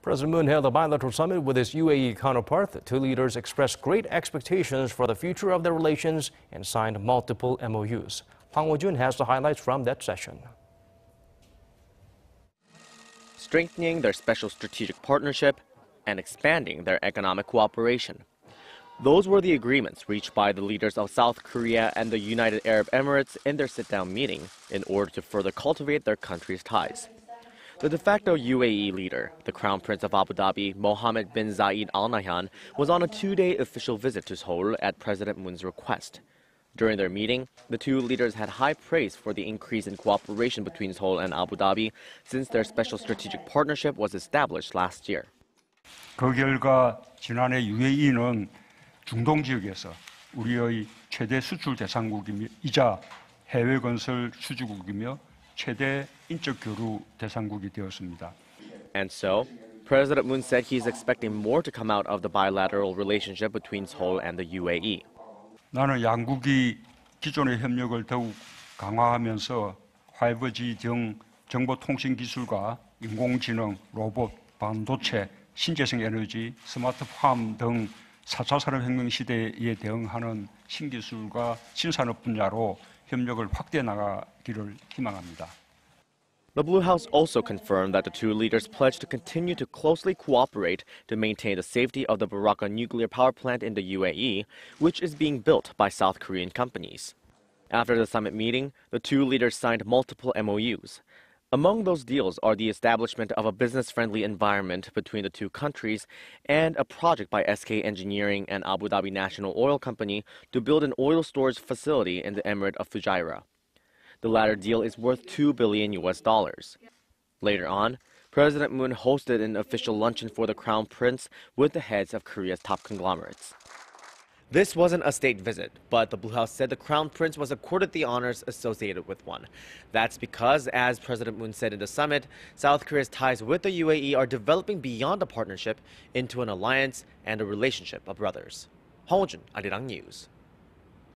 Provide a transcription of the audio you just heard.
President Moon held a bilateral summit with his UAE counterpart. The two leaders expressed great expectations for the future of their relations and signed multiple MOUs. Hwang Ho-jun has the highlights from that session. Strengthening their special strategic partnership and expanding their economic cooperation. Those were the agreements reached by the leaders of South Korea and the United Arab Emirates in their sit-down meeting in order to further cultivate their countries' ties. The de facto UAE leader, the Crown Prince of Abu Dhabi, Mohammed bin Zayed Al Nahyan, was on a two-day official visit to Seoul at President Moon's request. During their meeting, the two leaders had high praise for the increase in cooperation between Seoul and Abu Dhabi since their special strategic partnership was established last year. 그 결과 지난해 UAE는 중동 지역에서 우리의 최대 수출 대상국이자 해외 건설 수주국이며 최대 인적 교류 대상국이 되었습니다. And so, President Moon said he's expecting more to come out of the bilateral relationship between Seoul and the UAE. 나는 양국이 기존의 협력을 더욱 강화하면서 5G 등 정보통신기술과 인공지능, 로봇, 반도체, 신재생 에너지, 스마트팜 등 4차 산업혁명 시대에 대응하는 신기술과 신산업 분야로 협력을 확대해 나가기를 희망합니다. The Blue House also confirmed that the two leaders pledged to continue to closely cooperate to maintain the safety of the Barakah nuclear power plant in the UAE, which is being built by South Korean companies. After the summit meeting, the two leaders signed multiple MOUs. Among those deals are the establishment of a business-friendly environment between the two countries and a project by SK Engineering and Abu Dhabi National Oil Company to build an oil storage facility in the Emirate of Fujairah. The latter deal is worth $2 billion. Later on, President Moon hosted an official luncheon for the Crown Prince with the heads of Korea's top conglomerates. This wasn't a state visit, but the Blue House said the Crown Prince was accorded the honors associated with one. That's because, as President Moon said in the summit, South Korea's ties with the UAE are developing beyond a partnership into an alliance and a relationship of brothers. Hwang Ho-jun, Arirang News.